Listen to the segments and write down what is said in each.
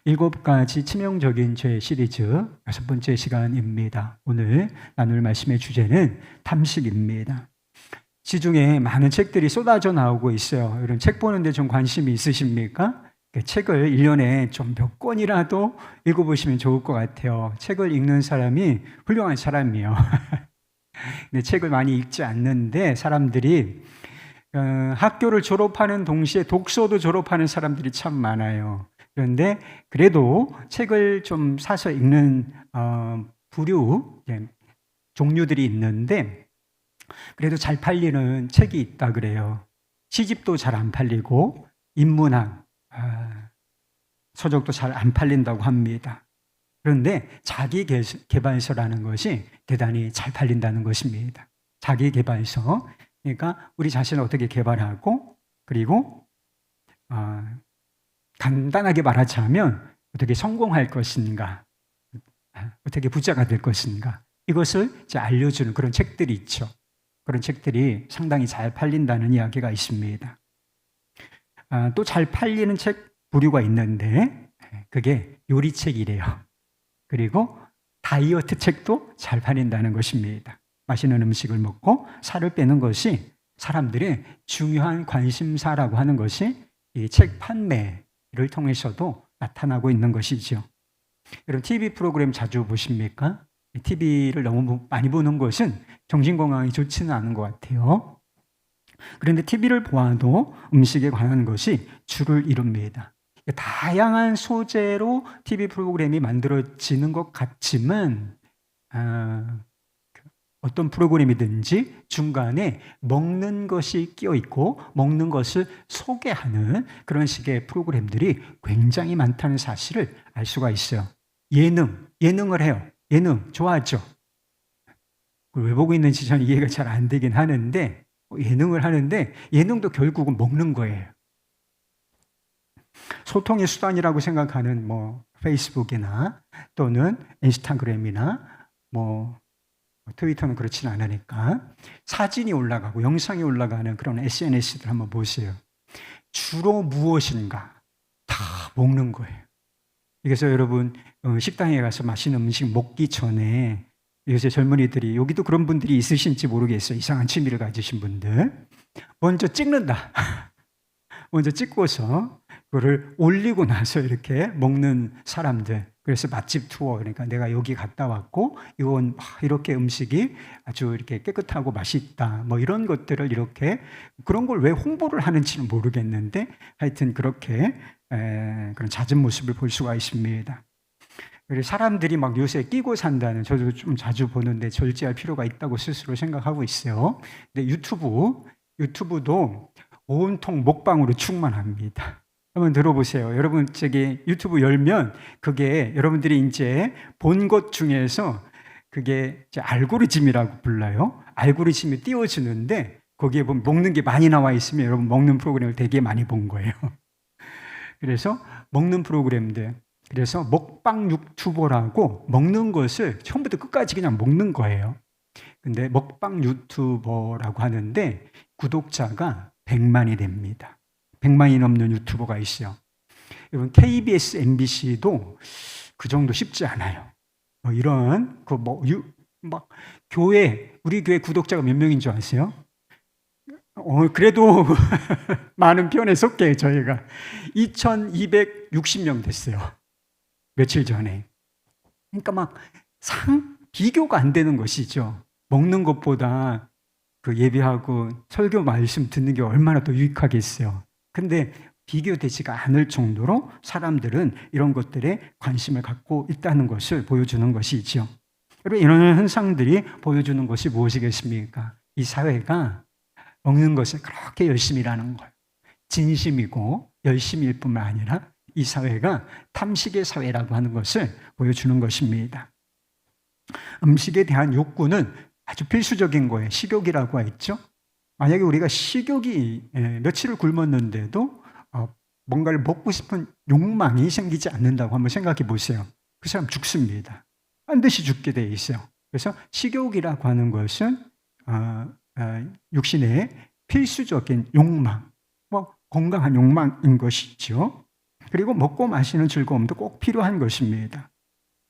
7가지 치명적인 죄 시리즈 6번째 시간입니다. 오늘 나눌 말씀의 주제는 탐식입니다. 시중에 많은 책들이 쏟아져 나오고 있어요. 이런 책 보는데 좀 관심이 있으십니까? 책을 1년에 좀 몇 권이라도 읽어보시면 좋을 것 같아요. 책을 읽는 사람이 훌륭한 사람이에요. 근데 책을 많이 읽지 않는데 사람들이 학교를 졸업하는 동시에 독서도 졸업하는 사람들이 참 많아요. 그런데 그래도 책을 좀 사서 읽는 부류 종류들이 있는데 그래도 잘 팔리는 책이 있다 그래요. 시집도 잘 안 팔리고 인문학 서적도 잘 안 팔린다고 합니다. 그런데 자기계발서라는 것이 대단히 잘 팔린다는 것입니다. 자기계발서, 그러니까 우리 자신을 어떻게 개발하고 그리고 간단하게 말하자면 어떻게 성공할 것인가, 어떻게 부자가 될 것인가, 이것을 이제 알려주는 그런 책들이 있죠. 그런 책들이 상당히 잘 팔린다는 이야기가 있습니다. 또 잘 팔리는 책 부류가 있는데 그게 요리책이래요. 그리고 다이어트 책도 잘 팔린다는 것입니다. 맛있는 음식을 먹고 살을 빼는 것이 사람들의 중요한 관심사라고 하는 것이 이 책 판매를 통해서도 나타나고 있는 것이죠. 여러분 TV 프로그램 자주 보십니까? TV를 너무 많이 보는 것은 정신건강에 좋지는 않은 것 같아요. 그런데 TV를 보아도 음식에 관한 것이 주를 이룹니다. 다양한 소재로 TV 프로그램이 만들어지는 것 같지만 어떤 프로그램이든지 중간에 먹는 것이 끼어 있고 먹는 것을 소개하는 그런 식의 프로그램들이 굉장히 많다는 사실을 알 수가 있어요. 예능을 해요. 예능 좋아하죠. 왜 보고 있는지 저는 이해가 잘 안 되긴 하는데 예능을 하는데 예능도 결국은 먹는 거예요. 소통의 수단이라고 생각하는 페이스북이나 또는 인스타그램이나 트위터는 그렇지는 않으니까 사진이 올라가고 영상이 올라가는 그런 SNS들 한번 보세요. 주로 무엇인가? 다 먹는 거예요. 그래서 여러분 식당에 가서 맛있는 음식 먹기 전에 요새 젊은이들이 여기도 그런 분들이 있으신지 모르겠어요. 이상한 취미를 가지신 분들 먼저 찍는다. 먼저 찍고서 그거를 올리고 나서 이렇게 먹는 사람들. 그래서 맛집 투어, 그러니까 내가 여기 갔다 왔고 이건 이렇게 음식이 아주 이렇게 깨끗하고 맛있다 이런 것들을 이렇게 그런 걸 왜 홍보를 하는지는 모르겠는데 하여튼 그렇게 그런 잦은 모습을 볼 수가 있습니다. 그리고 사람들이 막 요새 끼고 산다는, 저도 좀 자주 보는데 절제할 필요가 있다고 스스로 생각하고 있어요. 근데 유튜브도 온통 먹방으로 충만합니다. 한번 들어보세요. 여러분 유튜브 열면 그게 여러분들이 이제 본 것 중에서 그게 이제 알고리즘이라고 불러요. 알고리즘이 띄워주는데 거기에 보면 먹는 게 많이 나와 있으면 여러분 먹는 프로그램을 되게 많이 본 거예요. 그래서 먹는 프로그램들, 그래서 먹방 유튜버라고 먹는 것을 처음부터 끝까지 그냥 먹는 거예요. 근데 먹방 유튜버라고 하는데 구독자가 100만이 됩니다. 100만이 넘는 유튜버가 있어요. 여러분 KBS, MBC도 그 정도 쉽지 않아요. 이런 우리 교회 구독자가 몇 명인 줄 아세요? 그래도 많은 편에 속해요. 저희가 2260명 됐어요. 며칠 전에. 그러니까 비교가 안 되는 것이죠. 먹는 것보다 그 예배하고 설교 말씀 듣는 게 얼마나 더 유익하겠어요. 근데 비교되지가 않을 정도로 사람들은 이런 것들에 관심을 갖고 있다는 것을 보여주는 것이죠. 여러분 이런 현상들이 보여주는 것이 무엇이겠습니까? 이 사회가 먹는 것을 그렇게 열심히 일하는 거예요. 진심이고 열심일 뿐만 아니라 이 사회가 탐식의 사회라고 하는 것을 보여주는 것입니다. 음식에 대한 욕구는 아주 필수적인 거예요. 식욕이라고 했죠. 만약에 우리가 식욕이 며칠을 굶었는데도 뭔가를 먹고 싶은 욕망이 생기지 않는다고 한번 생각해 보세요. 그 사람 죽습니다. 반드시 죽게 돼 있어요. 그래서 식욕이라고 하는 것은 육신의 필수적인 욕망, 건강한 욕망인 것이죠. 그리고 먹고 마시는 즐거움도 꼭 필요한 것입니다.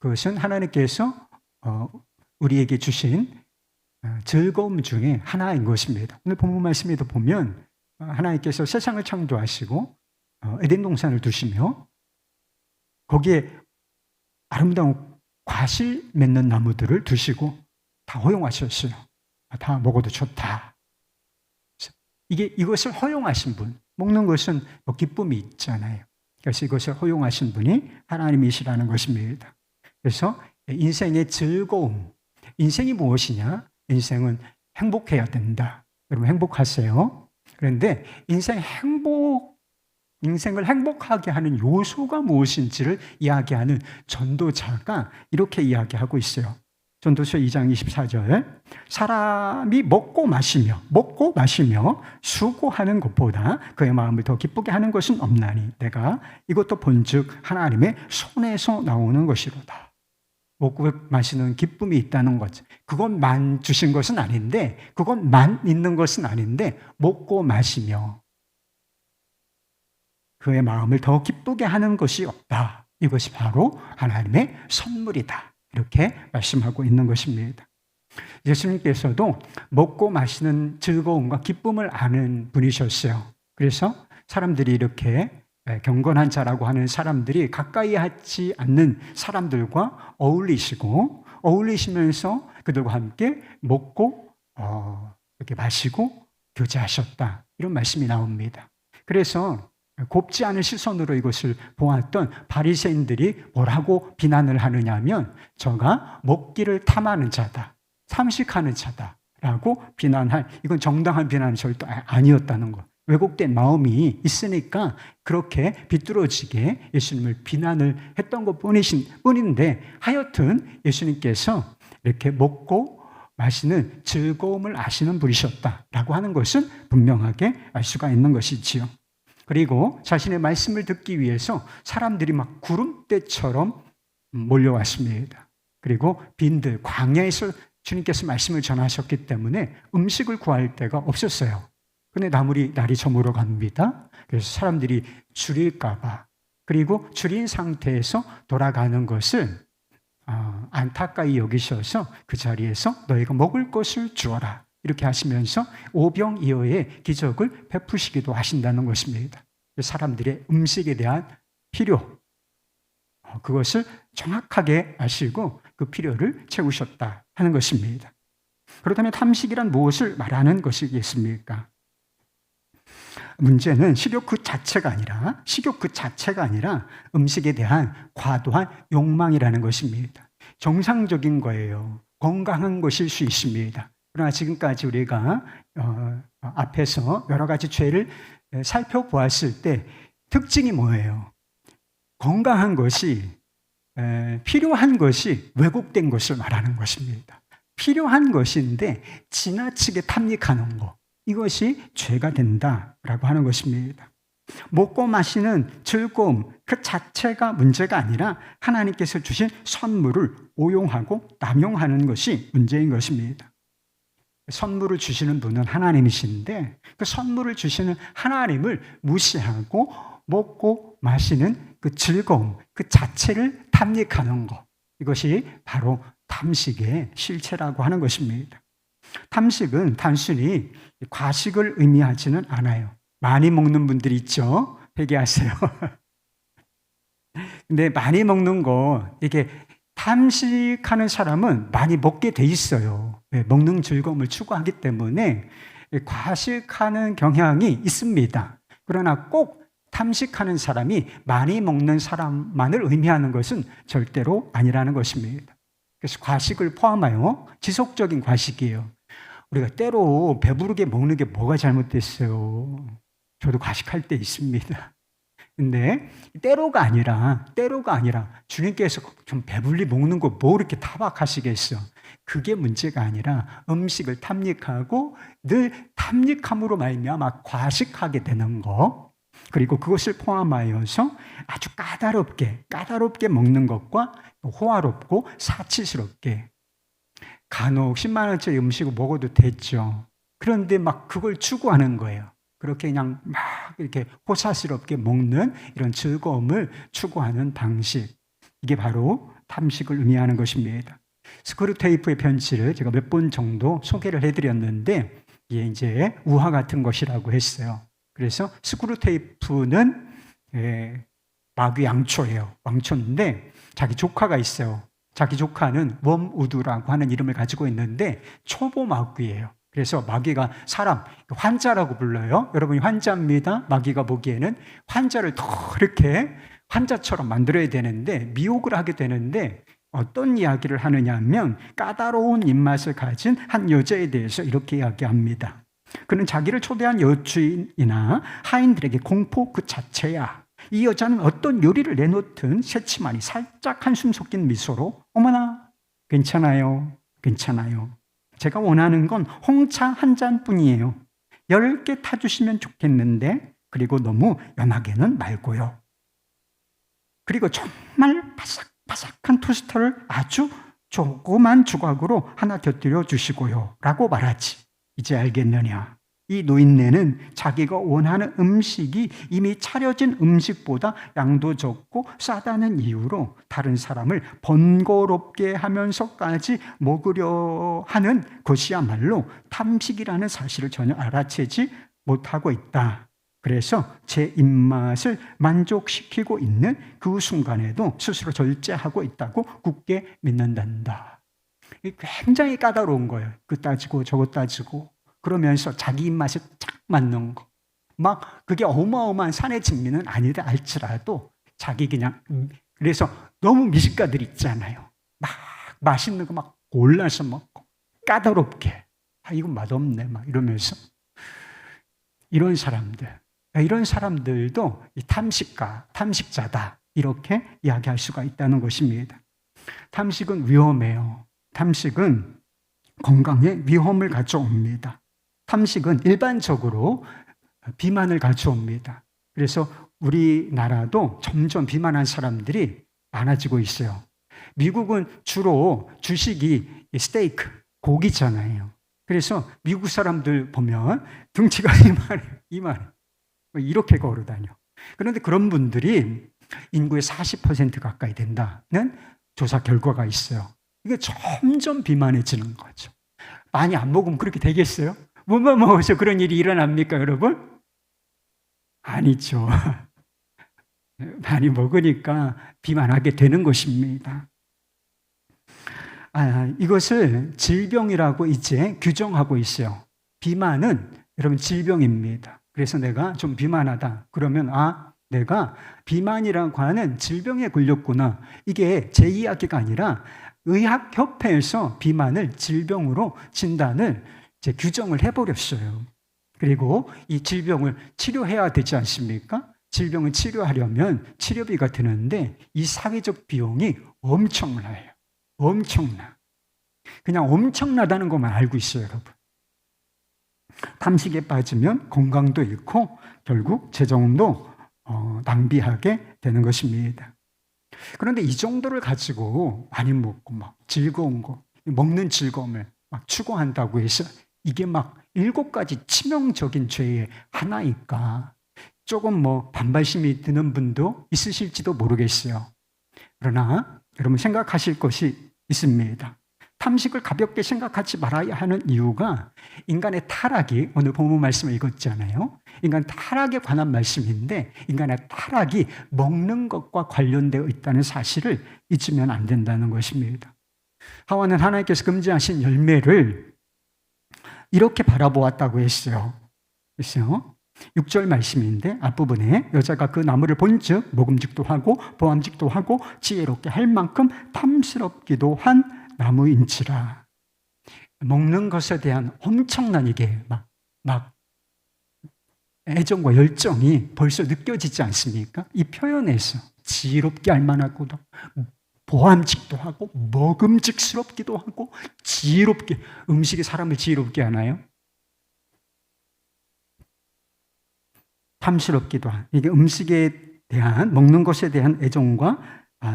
그것은 하나님께서 우리에게 주신 즐거움 중에 하나인 것입니다. 오늘 본문 말씀에도 보면 하나님께서 세상을 창조하시고 에덴 동산을 두시며 거기에 아름다운 과실 맺는 나무들을 두시고 다 허용하셨어요. 다 먹어도 좋다. 이것을 허용하신 분, 먹는 것은 기쁨이 있잖아요. 그래서 이것을 허용하신 분이 하나님이시라는 것입니다. 그래서 인생의 즐거움, 인생이 무엇이냐? 인생은 행복해야 된다. 여러분 행복하세요? 그런데 인생을 행복하게 하는 요소가 무엇인지를 이야기하는 전도자가 이렇게 이야기하고 있어요. 전도서 2장 24절 사람이 먹고 마시며 수고하는 것보다 그의 마음을 더 기쁘게 하는 것은 없나니 내가 이것도 본즉 하나님의 손에서 나오는 것이로다. 먹고 마시는 기쁨이 있다는 것, 그것만 주신 것은 아닌데, 그것만 있는 것은 아닌데 먹고 마시며 그의 마음을 더 기쁘게 하는 것이 없다. 이것이 바로 하나님의 선물이다. 이렇게 말씀하고 있는 것입니다. 예수님께서도 먹고 마시는 즐거움과 기쁨을 아는 분이셨어요. 그래서 사람들이 이렇게 경건한 자라고 하는 사람들이 가까이 하지 않는 사람들과 어울리시면서 그들과 함께 먹고 이렇게 마시고 교제하셨다. 이런 말씀이 나옵니다. 그래서 곱지 않은 시선으로 이것을 보았던 바리새인들이 뭐라고 비난을 하느냐 하면 저가 먹기를 탐하는 자다, 탐식하는 자다라고 비난할, 이건 정당한 비난은 절대 아니었다는 것. 왜곡된 마음이 있으니까 그렇게 비뚤어지게 예수님을 비난을 했던 것 뿐인데 하여튼 예수님께서 이렇게 먹고 마시는 즐거움을 아시는 분이셨다라고 하는 것은 분명하게 알 수가 있는 것이지요. 그리고 자신의 말씀을 듣기 위해서 사람들이 막 구름대처럼 몰려왔습니다. 그리고 빈들, 광야에서 주님께서 말씀을 전하셨기 때문에 음식을 구할 데가 없었어요. 근데 날이 저물어 갑니다. 그래서 사람들이 줄일까봐, 그리고 줄인 상태에서 돌아가는 것을 안타까이 여기셔서 그 자리에서 너희가 먹을 것을 주어라. 이렇게 하시면서 오병이어의 기적을 베푸시기도 하신다는 것입니다. 사람들의 음식에 대한 필요, 그것을 정확하게 아시고 그 필요를 채우셨다 하는 것입니다. 그렇다면 탐식이란 무엇을 말하는 것이겠습니까? 문제는 식욕 그 자체가 아니라 음식에 대한 과도한 욕망이라는 것입니다. 정상적인 거예요. 건강한 것일 수 있습니다. 그러나 지금까지 우리가 앞에서 여러 가지 죄를 살펴보았을 때 특징이 뭐예요? 건강한 것이, 필요한 것이 왜곡된 것을 말하는 것입니다. 필요한 것인데 지나치게 탐닉하는 것, 이것이 죄가 된다라고 하는 것입니다. 먹고 마시는 즐거움 그 자체가 문제가 아니라 하나님께서 주신 선물을 오용하고 남용하는 것이 문제인 것입니다. 선물을 주시는 분은 하나님이신데 그 선물을 주시는 하나님을 무시하고 먹고 마시는 그 즐거움 그 자체를 탐닉하는 것, 이것이 바로 탐식의 실체라고 하는 것입니다. 탐식은 단순히 과식을 의미하지는 않아요. 많이 먹는 분들이 있죠. 회개하세요. 근데 많이 먹는 거, 이게 탐식하는 사람은 많이 먹게 돼 있어요. 먹는 즐거움을 추구하기 때문에 과식하는 경향이 있습니다. 그러나 꼭 탐식하는 사람이 많이 먹는 사람만을 의미하는 것은 절대로 아니라는 것입니다. 그래서 과식을 포함하여 지속적인 과식이에요. 우리가 때로 배부르게 먹는 게 뭐가 잘못됐어요? 저도 과식할 때 있습니다. 근데 때로가 아니라 주님께서 좀 배불리 먹는 거 뭐 이렇게 타박하시겠어? 그게 문제가 아니라 음식을 탐닉하고 늘 탐닉함으로 말미암아 과식하게 되는 거, 그리고 그것을 포함하여서 아주 까다롭게 먹는 것과 호화롭고 사치스럽게 간혹 10만 원짜리 음식을 먹어도 됐죠. 그런데 막 그걸 추구하는 거예요. 그렇게 그냥 막 이렇게 호사스럽게 먹는 이런 즐거움을 추구하는 방식. 이게 바로 탐식을 의미하는 것입니다. 스크루테이프의 편지를 제가 몇 번 정도 소개를 해드렸는데 이게 이제 우화 같은 것이라고 했어요. 그래서 스크루테이프는 마귀 양초예요. 왕초인데 자기 조카가 있어요. 자기 조카는 웜우드라고 하는 이름을 가지고 있는데 초보 마귀예요. 그래서 마귀가 사람, 환자라고 불러요. 여러분이 환자입니다. 마귀가 보기에는 환자를 더 이렇게 환자처럼 만들어야 되는데 미혹을 하게 되는데 어떤 이야기를 하느냐 하면 까다로운 입맛을 가진 한 여자에 대해서 이렇게 이야기합니다. 그는 자기를 초대한 여주인이나 하인들에게 공포 그 자체야. 이 여자는 어떤 요리를 내놓든 새치만이 살짝 한숨 섞인 미소로 어머나 괜찮아요. 괜찮아요. 제가 원하는 건 홍차 한 잔뿐이에요. 10개 타주시면 좋겠는데 그리고 너무 연하게는 말고요. 그리고 정말 바삭바삭한 토스터를 아주 조그만 조각으로 하나 곁들여 주시고요. 라고 말하지. 이제 알겠느냐. 이 노인네는 자기가 원하는 음식이 이미 차려진 음식보다 양도 적고 싸다는 이유로 다른 사람을 번거롭게 하면서까지 먹으려 하는 것이야말로 탐식이라는 사실을 전혀 알아채지 못하고 있다. 그래서 제 입맛을 만족시키고 있는 그 순간에도 스스로 절제하고 있다고 굳게 믿는단다. 굉장히 까다로운 거예요. 그 따지고 저거 따지고 그러면서 자기 입맛에 딱 맞는 거. 막 그게 어마어마한 산의 진미는 아니다 할지라도 자기 그냥 그래서 너무 미식가들 있잖아요. 막 맛있는 거 막 골라서 먹고 까다롭게 이건 맛없네 막 이러면서 이런 사람들도 이 탐식자다 이렇게 이야기할 수가 있다는 것입니다. 탐식은 위험해요. 탐식은 건강에 위험을 가져옵니다. 탐식은 일반적으로 비만을 가져옵니다. 그래서 우리나라도 점점 비만한 사람들이 많아지고 있어요. 미국은 주로 주식이 스테이크, 고기잖아요. 그래서 미국 사람들 보면 등치가 이만해. 이렇게 걸어다녀. 그런데 그런 분들이 인구의 40% 가까이 된다는 조사 결과가 있어요. 이게 점점 비만해지는 거죠. 많이 안 먹으면 그렇게 되겠어요? 뭐만 먹어서 그런 일이 일어납니까, 여러분? 아니죠. 많이 먹으니까 비만하게 되는 것입니다. 이것을 질병이라고 이제 규정하고 있어요. 비만은 여러분 질병입니다. 그래서 내가 좀 비만하다. 그러면 내가 비만이라고 하는 질병에 걸렸구나. 이게 제 이야기가 아니라 의학협회에서 비만을 질병으로 진단을 이제 규정을 해버렸어요. 그리고 이 질병을 치료해야 되지 않습니까? 질병을 치료하려면 치료비가 드는데 이 사회적 비용이 엄청나요. 엄청나. 그냥 엄청나다는 것만 알고 있어요, 여러분. 탐식에 빠지면 건강도 잃고 결국 재정도 낭비하게 되는 것입니다. 그런데 이 정도를 가지고 많이 먹고 막 즐거운 거, 먹는 즐거움을 막 추구한다고 해서 이게 막 7가지 치명적인 죄의 하나일까? 조금 반발심이 드는 분도 있으실지도 모르겠어요. 그러나 여러분 생각하실 것이 있습니다. 탐식을 가볍게 생각하지 말아야 하는 이유가 인간의 타락이 오늘 본문 말씀을 읽었잖아요. 인간 타락에 관한 말씀인데 인간의 타락이 먹는 것과 관련되어 있다는 사실을 잊으면 안 된다는 것입니다. 하와는 하나님께서 금지하신 열매를 이렇게 바라보았다고 했어요. 그래서 6절 말씀인데 앞부분에 여자가 그 나무를 본즉 먹음직도 하고 보암직도 하고 지혜롭게 할 만큼 탐스럽기도 한 나무인지라. 먹는 것에 대한 엄청난 이게 막 애정과 열정이 벌써 느껴지지 않습니까? 이 표현에서 지혜롭게 할 만하고도 보암직도 하고 먹음직스럽기도 하고 지혜롭게 음식이 사람을 지혜롭게 하나요? 탐스럽기도 한 이게 음식에 대한 먹는 것에 대한 애정과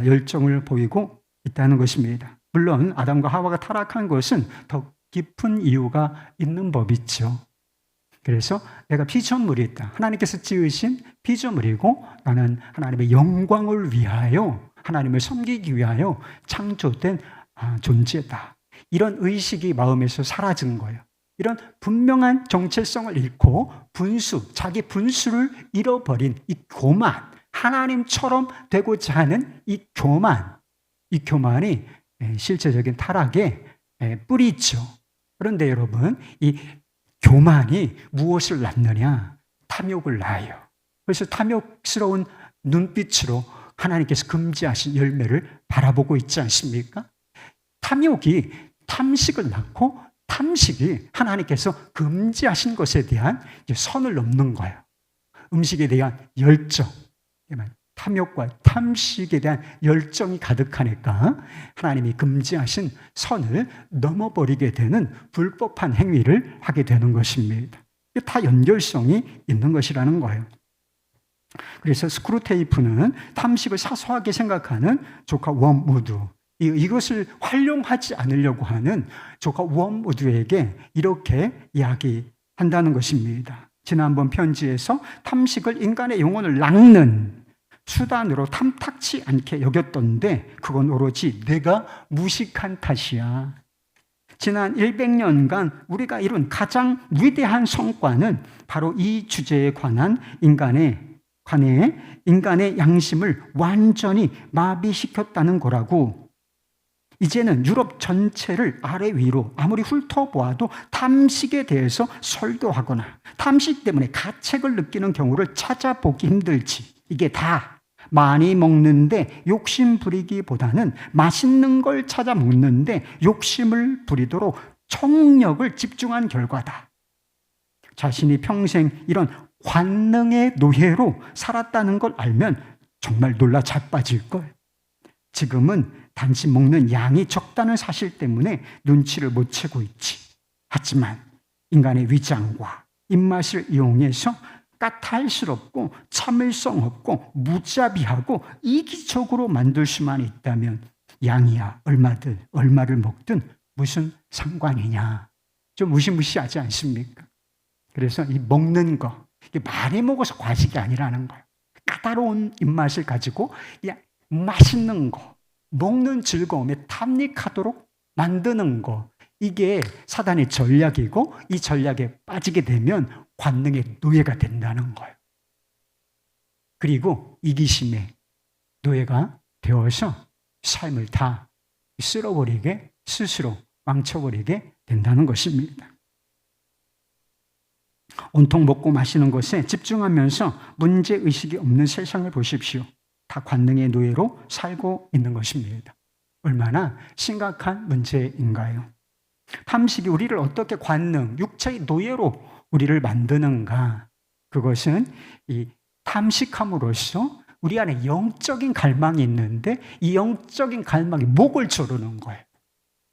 열정을 보이고 있다는 것입니다. 물론 아담과 하와가 타락한 것은 더 깊은 이유가 있는 법이죠. 그래서 내가 피조물이 있다. 하나님께서 지으신 피조물이고 나는 하나님의 영광을 위하여 하나님을 섬기기 위하여 창조된 존재다. 이런 의식이 마음에서 사라진 거예요. 이런 분명한 정체성을 잃고 자기 분수를 잃어버린 이 교만, 하나님처럼 되고자 하는 이 교만이 실제적인 타락의 뿌리죠. 그런데 여러분, 이 교만이 무엇을 낳느냐? 탐욕을 낳아요. 그래서 탐욕스러운 눈빛으로 하나님께서 금지하신 열매를 바라보고 있지 않습니까? 탐욕이 탐식을 낳고 탐식이 하나님께서 금지하신 것에 대한 선을 넘는 거예요. 음식에 대한 열정, 탐욕과 탐식에 대한 열정이 가득하니까 하나님이 금지하신 선을 넘어버리게 되는 불법한 행위를 하게 되는 것입니다. 이게 다 연결성이 있는 것이라는 거예요. 그래서 스크루테이프는 탐식을 사소하게 생각하는 조카 웜우드, 이것을 활용하지 않으려고 하는 조카 웜우드에게 이렇게 이야기한다는 것입니다. 지난번 편지에서 탐식을 인간의 영혼을 낚는 수단으로 탐탁치 않게 여겼던데 그건 오로지 내가 무식한 탓이야. 지난 100년간 우리가 이룬 가장 위대한 성과는 바로 이 주제에 관해 인간의 양심을 완전히 마비시켰다는 거라고. 이제는 유럽 전체를 아래 위로 아무리 훑어보아도 탐식에 대해서 설교하거나 탐식 때문에 가책을 느끼는 경우를 찾아보기 힘들지. 이게 다 많이 먹는데 욕심 부리기보다는 맛있는 걸 찾아 먹는데 욕심을 부리도록 총력을 집중한 결과다. 자신이 평생 이런 관능의 노예로 살았다는 걸 알면 정말 놀라 자빠질 걸. 지금은 단지 먹는 양이 적다는 사실 때문에 눈치를 못 채고 있지. 하지만 인간의 위장과 입맛을 이용해서 까탈스럽고 참을성 없고 무자비하고 이기적으로 만들 수만 있다면 양이야 얼마를 먹든 무슨 상관이냐. 좀 무시무시하지 않습니까? 그래서 이 먹는 거, 이게 많이 먹어서 과식이 아니라는 거예요. 까다로운 입맛을 가지고 그냥 맛있는 거, 먹는 즐거움에 탐닉하도록 만드는 거, 이게 사단의 전략이고 이 전략에 빠지게 되면 관능의 노예가 된다는 거예요. 그리고 이기심의 노예가 되어서 삶을 다 쓸어버리게, 스스로 망쳐버리게 된다는 것입니다. 온통 먹고 마시는 것에 집중하면서 문제의식이 없는 세상을 보십시오. 다 관능의 노예로 살고 있는 것입니다. 얼마나 심각한 문제인가요? 탐식이 우리를 어떻게 관능, 육체의 노예로 우리를 만드는가? 그것은 이 탐식함으로써 우리 안에 영적인 갈망이 있는데 이 영적인 갈망이 목을 조르는 거예요.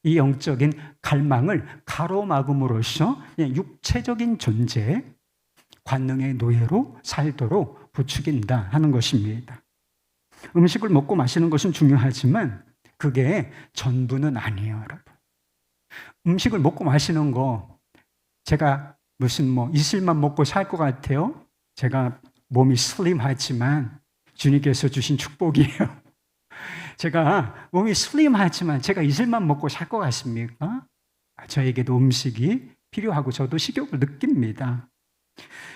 이 영적인 갈망을 가로막음으로써 육체적인 존재, 관능의 노예로 살도록 부추긴다 하는 것입니다. 음식을 먹고 마시는 것은 중요하지만 그게 전부는 아니에요, 여러분. 음식을 먹고 마시는 거 제가 무슨 이슬만 먹고 살 것 같아요? 제가 몸이 슬림하지만 주님께서 주신 축복이에요. 제가 몸이 슬림하지만 제가 이슬만 먹고 살 것 같습니까? 저에게도 음식이 필요하고 저도 식욕을 느낍니다.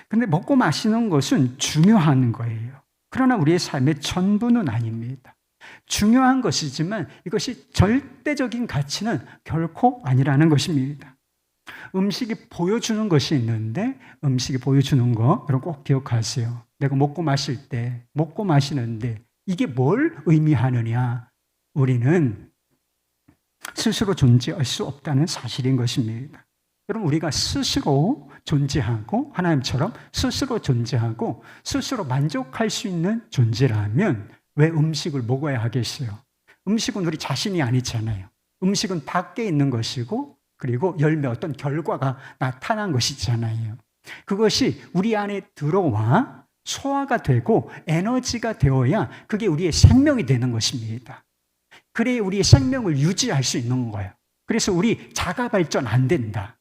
근데 먹고 마시는 것은 중요한 거예요. 그러나 우리의 삶의 전부는 아닙니다. 중요한 것이지만 이것이 절대적인 가치는 결코 아니라는 것입니다. 음식이 보여주는 것이 있는데 음식이 보여주는 거 여러분 꼭 기억하세요. 내가 먹고 마시는데 이게 뭘 의미하느냐? 우리는 스스로 존재할 수 없다는 사실인 것입니다. 여러분, 우리가 스스로 존재하고 하나님처럼 스스로 존재하고 스스로 만족할 수 있는 존재라면 왜 음식을 먹어야 하겠어요? 음식은 우리 자신이 아니잖아요. 음식은 밖에 있는 것이고 그리고 열매 어떤 결과가 나타난 것이잖아요. 그것이 우리 안에 들어와 소화가 되고 에너지가 되어야 그게 우리의 생명이 되는 것입니다. 그래야 우리의 생명을 유지할 수 있는 거예요. 그래서 우리 자가 발전 안 된다.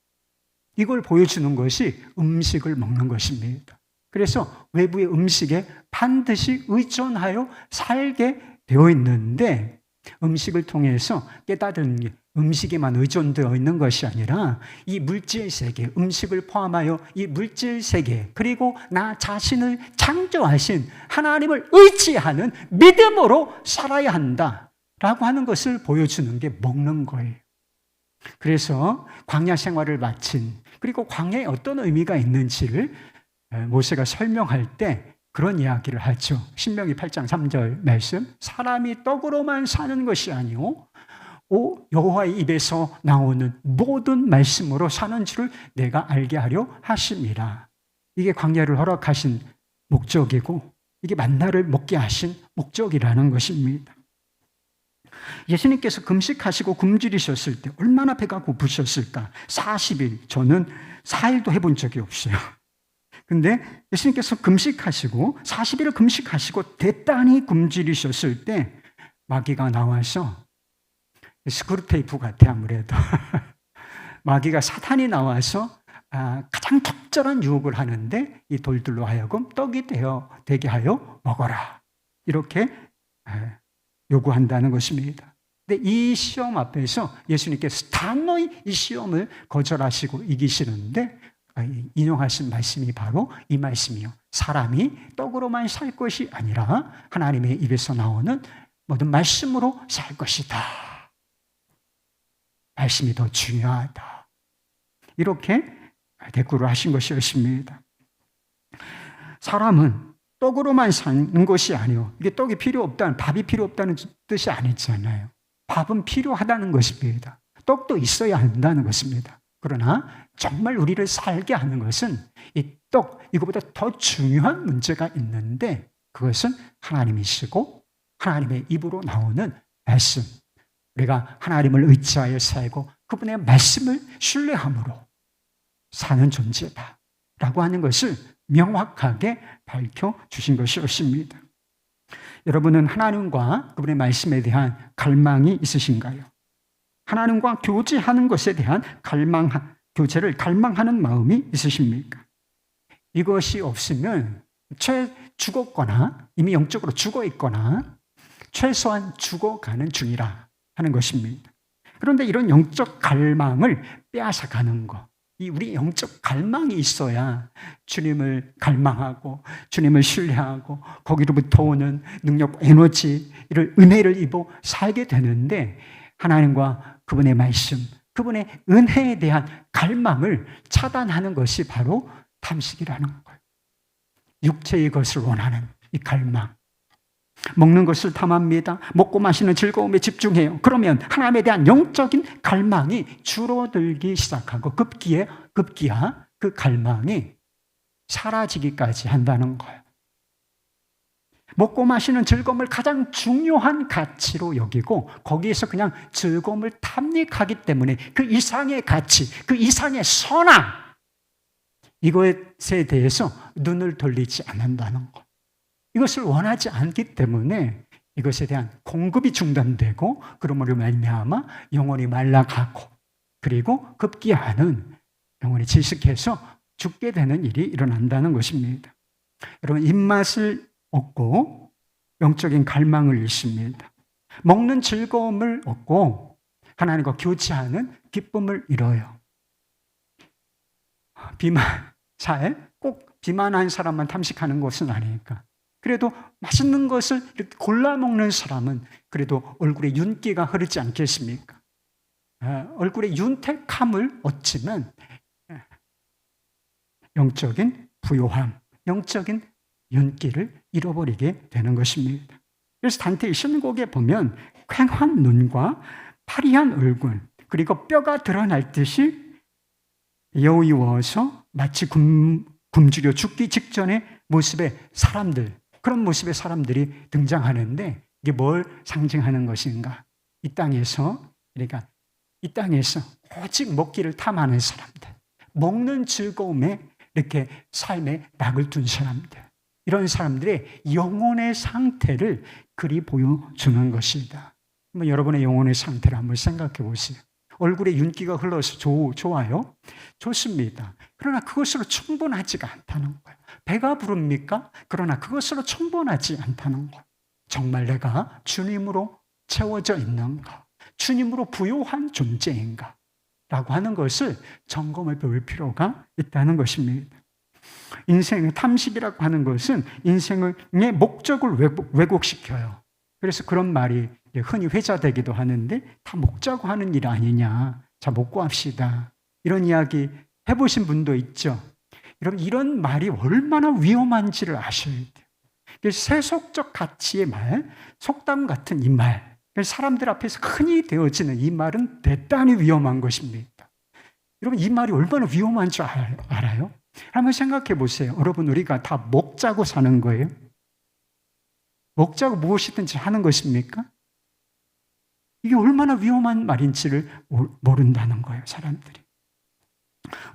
이걸 보여주는 것이 음식을 먹는 것입니다. 그래서 외부의 음식에 반드시 의존하여 살게 되어 있는데, 음식을 통해서 깨달은 게 음식에만 의존되어 있는 것이 아니라 이 물질 세계, 음식을 포함하여 이 물질 세계, 그리고 나 자신을 창조하신 하나님을 의지하는 믿음으로 살아야 한다라고 하는 것을 보여주는 게 먹는 거예요. 그래서 광야 생활을 마친, 그리고 광야에 어떤 의미가 있는지를 모세가 설명할 때 그런 이야기를 하죠. 신명기 8장 3절 말씀, 사람이 떡으로만 사는 것이 아니오 여호와의 입에서 나오는 모든 말씀으로 사는 줄을 내가 알게 하려 하심이라. 이게 광야를 허락하신 목적이고, 이게 만나를 먹게 하신 목적이라는 것입니다. 예수님께서 금식하시고 굶주리셨을 때 얼마나 배가 고프셨을까? 40일, 저는 4일도 해본 적이 없어요. 근데 예수님께서 금식하시고 40일을 금식하시고 대단히 굶주리셨을 때 마귀가 나와서, 스크루테이프 같아 아무래도 마귀가, 사탄이 나와서 가장 적절한 유혹을 하는데, 이 돌들로 하여금 떡이 되게 하여 먹어라, 이렇게 요구한다는 것입니다. 근데 이 시험 앞에서 예수님께서 단호히 이 시험을 거절하시고 이기시는데 인용하신 말씀이 바로 이 말씀이요. 사람이 떡으로만 살 것이 아니라 하나님의 입에서 나오는 모든 말씀으로 살 것이다. 말씀이 더 중요하다. 이렇게 대꾸를 하신 것이었습니다. 사람은 떡으로만 사는 것이 아니요. 이게 떡이 필요 없다는, 밥이 필요 없다는 뜻이 아니잖아요. 밥은 필요하다는 것입니다. 떡도 있어야 한다는 것입니다. 그러나 정말 우리를 살게 하는 것은 이 떡, 이거보다 더 중요한 문제가 있는데, 그것은 하나님이시고 하나님의 입으로 나오는 말씀. 우리가 하나님을 의지하여 살고 그분의 말씀을 신뢰함으로 사는 존재다 라고 하는 것을 명확하게 밝혀주신 것이었습니다. 여러분은 하나님과 그분의 말씀에 대한 갈망이 있으신가요? 하나님과 교제하는 것에 대한 교제를 갈망하는 마음이 있으십니까? 이것이 없으면 죽었거나 이미 영적으로 죽어 있거나 최소한 죽어가는 중이라 하는 것입니다. 그런데 이런 영적 갈망을 빼앗아가는 것, 우리 영적 갈망이 있어야 주님을 갈망하고 주님을 신뢰하고 거기로부터 오는 능력, 에너지, 이를 은혜를 입어 살게 되는데, 하나님과 그분의 말씀, 그분의 은혜에 대한 갈망을 차단하는 것이 바로 탐식이라는 거예요. 육체의 것을 원하는 이 갈망. 먹는 것을 탐합니다. 먹고 마시는 즐거움에 집중해요. 그러면 하나님에 대한 영적인 갈망이 줄어들기 시작하고 급기야 그 갈망이 사라지기까지 한다는 거예요. 먹고 마시는 즐거움을 가장 중요한 가치로 여기고 거기에서 그냥 즐거움을 탐닉하기 때문에 그 이상의 가치, 그 이상의 선함, 이것에 대해서 눈을 돌리지 않는다는 것. 이것을 원하지 않기 때문에 이것에 대한 공급이 중단되고, 그러므로 말미암아 영혼이 말라가고, 그리고 급기야는 영혼이 질식해서 죽게 되는 일이 일어난다는 것입니다. 여러분, 입맛을 얻고 영적인 갈망을 잃습니다. 먹는 즐거움을 얻고 하나님과 교제하는 기쁨을 잃어요. 비만사에 꼭 비만한 사람만 탐식하는 것은 아니니까. 그래도 맛있는 것을 이렇게 골라 먹는 사람은 그래도 얼굴에 윤기가 흐르지 않겠습니까? 얼굴에 윤택함을 얻지만 영적인 부요함, 영적인 윤기를 잃어버리게 되는 것입니다. 그래서 단테의 신곡에 보면 퀭한 눈과 파리한 얼굴, 그리고 뼈가 드러날 듯이 여위워서 마치 굶주려 죽기 직전의 모습의 사람들, 그런 모습의 사람들이 등장하는데, 이게 뭘 상징하는 것인가? 이 땅에서, 그러니까 이 땅에서 오직 먹기를 탐하는 사람들, 먹는 즐거움에 이렇게 삶에 낙을 둔 사람들, 이런 사람들의 영혼의 상태를 그리 보여주는 것이다. 한번 여러분의 영혼의 상태를 한번 생각해 보세요. 얼굴에 윤기가 흘러서 좋아요? 좋습니다. 그러나 그것으로 충분하지가 않다는 거예요. 배가 부릅니까? 그러나 그것으로 충분하지 않다는 거예요. 정말 내가 주님으로 채워져 있는가? 주님으로 부요한 존재인가? 라고 하는 것을 점검해 볼 필요가 있다는 것입니다. 인생의 탐식이라고 하는 것은 인생의 목적을 왜곡시켜요. 그래서 그런 말이 흔히 회자되기도 하는데 다 먹자고 하는 일 아니냐. 자, 먹고 합시다. 이런 이야기 해보신 분도 있죠. 여러분, 이런 말이 얼마나 위험한지를 아셔야 돼요. 세속적 가치의 말, 속담 같은 이 말, 사람들 앞에서 흔히 되어지는 이 말은 대단히 위험한 것입니다. 여러분, 이 말이 얼마나 위험한 줄 알아요? 한번 생각해 보세요. 여러분, 우리가 다 먹자고 사는 거예요? 먹자고 무엇이든지 하는 것입니까? 이게 얼마나 위험한 말인지를 모른다는 거예요, 사람들이.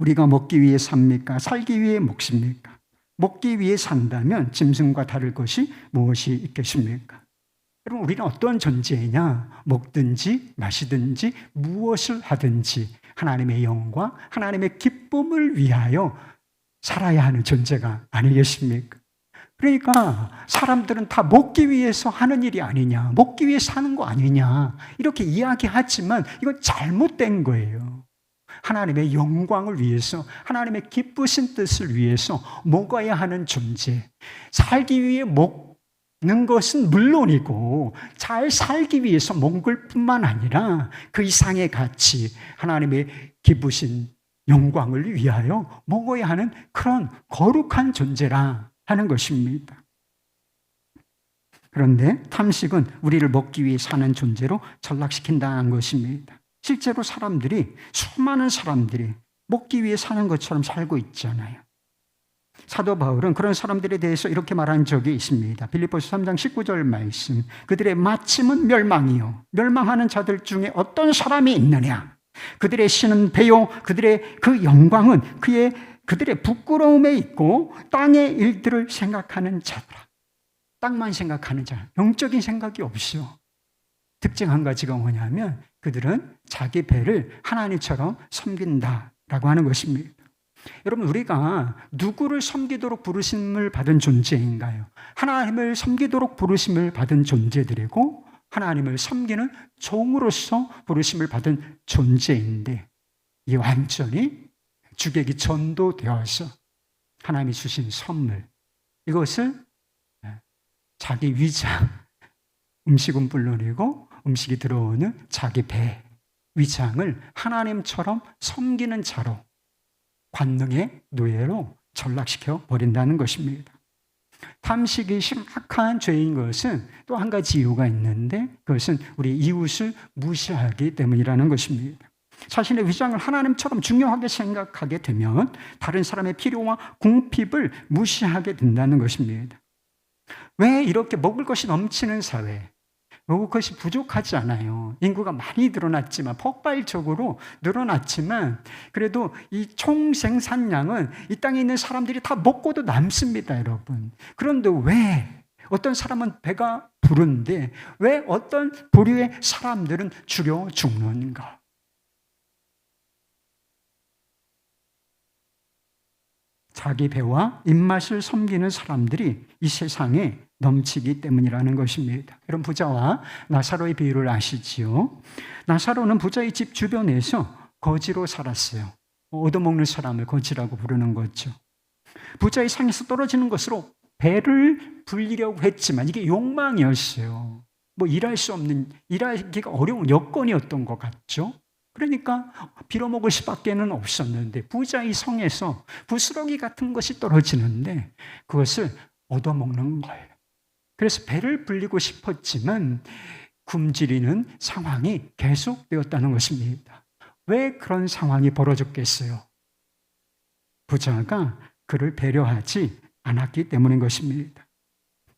우리가 먹기 위해 삽니까? 살기 위해 먹습니까? 먹기 위해 산다면 짐승과 다를 것이 무엇이 있겠습니까? 여러분, 우리는 어떤 존재이냐? 먹든지 마시든지 무엇을 하든지 하나님의 영광, 하나님의 기쁨을 위하여 살아야 하는 존재가 아니겠습니까? 그러니까 사람들은 다 먹기 위해서 하는 일이 아니냐, 먹기 위해 사는 거 아니냐 이렇게 이야기하지만 이건 잘못된 거예요. 하나님의 영광을 위해서, 하나님의 기쁘신 뜻을 위해서 먹어야 하는 존재, 살기 위해 먹는 것은 물론이고 잘 살기 위해서 먹을 뿐만 아니라 그 이상의 가치, 하나님의 기쁘신 영광을 위하여 먹어야 하는 그런 거룩한 존재라 하는 것입니다. 그런데 탐식은 우리를 먹기 위해 사는 존재로 전락시킨다는 것입니다. 실제로 수많은 사람들이 먹기 위해 사는 것처럼 살고 있잖아요. 사도 바울은 그런 사람들에 대해서 이렇게 말한 적이 있습니다. 빌립보서 3장 19절 말씀. 그들의 마침은 멸망이요, 멸망하는 자들 중에 어떤 사람이 있느냐? 그들의 신은 배요, 그들의 그 영광은 그들의 부끄러움에 있고 땅의 일들을 생각하는 자더라. 땅만 생각하는 자, 영적인 생각이 없어. 특징 한 가지가 뭐냐면 그들은 자기 배를 하나님처럼 섬긴다라고 하는 것입니다. 여러분, 우리가 누구를 섬기도록 부르심을 받은 존재인가요? 하나님을 섬기도록 부르심을 받은 존재들이고 하나님을 섬기는 종으로서 부르심을 받은 존재인데 이 완전히 주객이 전도되어서 하나님이 주신 선물, 이것을 자기 위장, 음식은 물론이고 음식이 들어오는 자기 배, 위장을 하나님처럼 섬기는 자로, 관능의 노예로 전락시켜 버린다는 것입니다. 탐식이 심각한 죄인 것은 또 한 가지 이유가 있는데 그것은 우리 이웃을 무시하기 때문이라는 것입니다. 자신의 위장을 하나님처럼 중요하게 생각하게 되면 다른 사람의 필요와 궁핍을 무시하게 된다는 것입니다. 왜 이렇게 먹을 것이 넘치는 사회, 먹을 것이 부족하지 않아요. 인구가 많이 늘어났지만, 폭발적으로 늘어났지만 그래도 이 총 생산량은 이 땅에 있는 사람들이 다 먹고도 남습니다, 여러분. 그런데 왜 어떤 사람은 배가 부른데 왜 어떤 부류의 사람들은 줄여 죽는가? 자기 배와 입맛을 섬기는 사람들이 이 세상에 넘치기 때문이라는 것입니다. 여러분, 부자와 나사로의 비유를 아시지요? 나사로는 부자의 집 주변에서 거지로 살았어요. 얻어먹는 사람을 거지라고 부르는 거죠. 부자의 상에서 떨어지는 것으로 배를 불리려고 했지만 이게 욕망이었어요. 일하기가 어려운 여건이었던 것 같죠? 그러니까 빌어먹을 수밖에는 없었는데 부자의 성에서 부스러기 같은 것이 떨어지는데 그것을 얻어먹는 거예요. 그래서 배를 불리고 싶었지만 굶주리는 상황이 계속되었다는 것입니다. 왜 그런 상황이 벌어졌겠어요? 부자가 그를 배려하지 않았기 때문인 것입니다.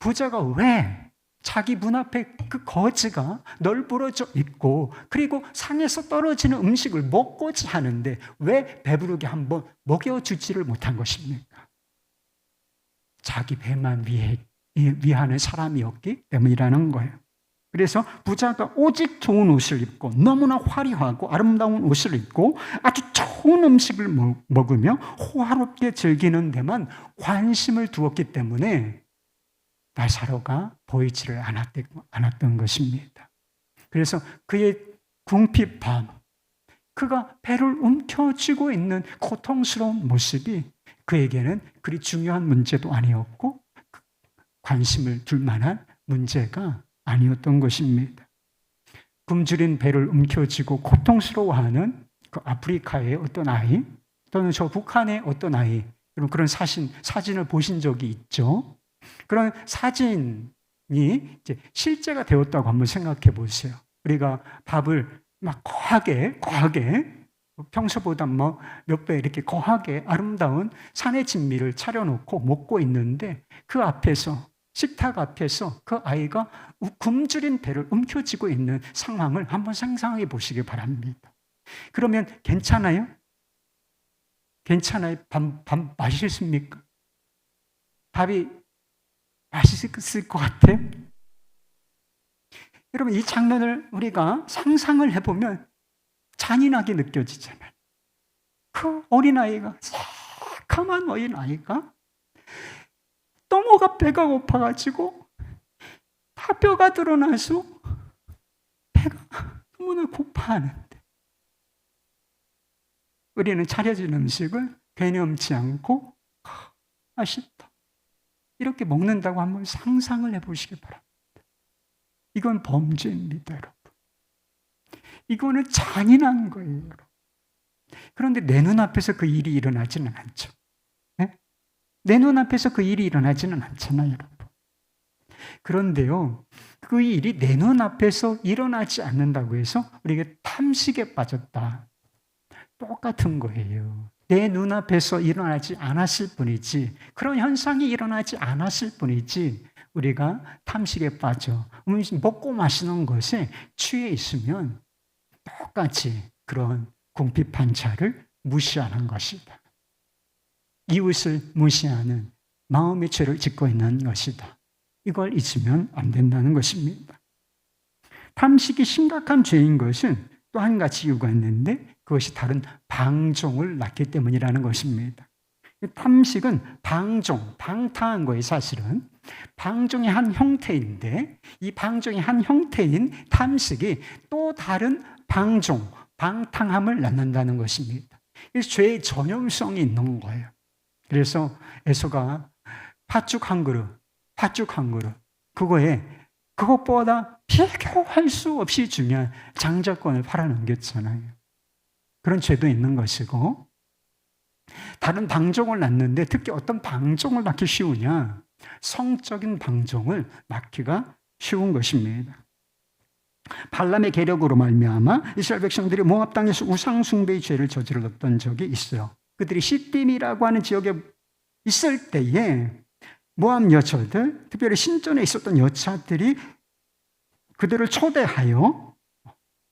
부자가 왜 자기 문 앞에 그 거지가 널브러져 있고 그리고 상에서 떨어지는 음식을 먹고자 하는데 왜 배부르게 한번 먹여주지를 못한 것입니까? 자기 배만 위하는 사람이었기 때문이라는 거예요. 그래서 부자가 오직 좋은 옷을 입고 너무나 화려하고 아름다운 옷을 입고 아주 좋은 음식을 먹으며 호화롭게 즐기는 데만 관심을 두었기 때문에 나사로가 보이지를 않았던 것입니다. 그래서 그의 궁핍함, 그가 배를 움켜쥐고 있는 고통스러운 모습이 그에게는 그리 중요한 문제도 아니었고 관심을 둘 만한 문제가 아니었던 것입니다. 굶주린 배를 움켜쥐고 고통스러워하는 그 아프리카의 어떤 아이 또는 저 북한의 어떤 아이, 그런 사진을 보신 적이 있죠. 그런 사진이 이제 실제가 되었다고 한번 생각해 보세요. 우리가 밥을 막 거하게 평소보다 뭐 몇 배 이렇게 거하게 아름다운 산의 진미를 차려놓고 먹고 있는데 그 앞에서 식탁 앞에서 그 아이가 굶주린 배를 움켜쥐고 있는 상황을 한번 상상해 보시기 바랍니다. 그러면 괜찮아요? 괜찮아요? 밥 맛있습니까? 밥이 맛있을 것 같아요? 여러분, 이 장면을 우리가 상상을 해보면 잔인하게 느껴지잖아요. 그 어린아이가, 새카만 어린아이가 너무가 배가 고파가지고 다 뼈가 드러나서 배가 너무나 고파하는데 우리는 차려진 음식을 개념치 않고 맛있다 이렇게 먹는다고 한번 상상을 해보시기 바랍니다. 이건 범죄입니다, 여러분. 이거는 잔인한 거예요, 여러분. 그런데 내 눈앞에서 그 일이 일어나지는 않죠. 네? 내 눈앞에서 그 일이 일어나지는 않잖아요, 여러분. 그런데요, 그 일이 내 눈앞에서 일어나지 않는다고 해서 우리가 탐식에 빠졌다. 똑같은 거예요. 내 눈앞에서 일어나지 않았을 뿐이지, 그런 현상이 일어나지 않았을 뿐이지, 우리가 탐식에 빠져 먹고 마시는 것에 취해 있으면 똑같이 그런 궁핍한 자를 무시하는 것이다. 이웃을 무시하는 마음의 죄를 짓고 있는 것이다. 이걸 잊으면 안 된다는 것입니다. 탐식이 심각한 죄인 것은 또 한 가지 이유가 있는데 그것이 다른 방종을 낳기 때문이라는 것입니다. 탐식은 방탕한 거예요, 사실은. 방종의 한 형태인데 이 방종의 한 형태인 탐식이 또 다른 방탕함을 낳는다는 것입니다. 죄의 전염성이 있는 거예요. 그래서 에서가 팥죽 한 그릇, 그것보다 비교할 수 없이 중요한 장자권을 팔아넘겼잖아요. 그런 죄도 있는 것이고, 다른 방종을 낳는데 특히 어떤 방종을 낳기 쉬우냐? 성적인 방종을 낳기가 쉬운 것입니다. 발람의 계략으로 말미암아 이스라엘 백성들이 모압 땅에서 우상 숭배의 죄를 저질렀던 적이 있어요. 그들이 시딤이라고 하는 지역에 있을 때에 모압 여자들, 특별히 신전에 있었던 여자들이 그들을 초대하여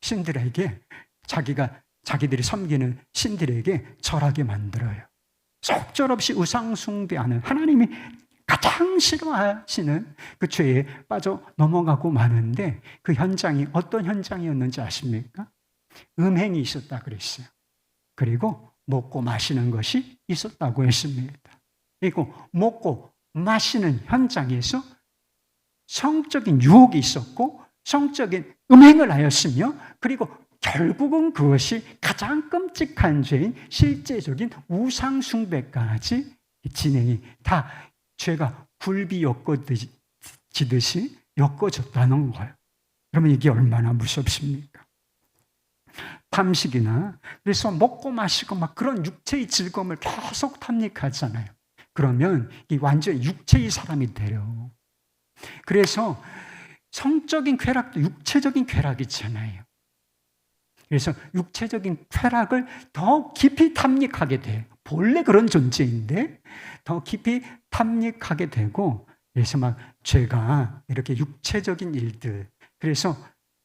신들에게 자기들이 섬기는 신들에게 절하게 만들어요. 속절없이 우상 숭배하는, 하나님이 가장 싫어하시는 그 죄에 빠져 넘어가고 마는데 그 현장이 어떤 현장이었는지 아십니까? 음행이 있었다 그랬어요. 그리고 먹고 마시는 것이 있었다고 했습니다. 그리고 먹고 마시는 현장에서 성적인 유혹이 있었고 성적인 음행을 하였으며, 그리고 결국은 그것이 가장 끔찍한 죄인 실제적인 우상 숭배까지 진행이 다 죄가 굴비 엮어지듯이 엮어졌다는 거예요. 그러면 이게 얼마나 무섭습니까? 탐식이나 그래서 먹고 마시고 막 그런 육체의 즐거움을 계속 탐닉하잖아요. 그러면 이 완전 육체의 사람이 돼요. 그래서 성적인 쾌락도 육체적인 쾌락이잖아요. 그래서 육체적인 쾌락을 더 깊이 탐닉하게 돼요. 본래 그런 존재인데 더 깊이 탐닉하게 되고, 그래서 막 죄가 이렇게 육체적인 일들, 그래서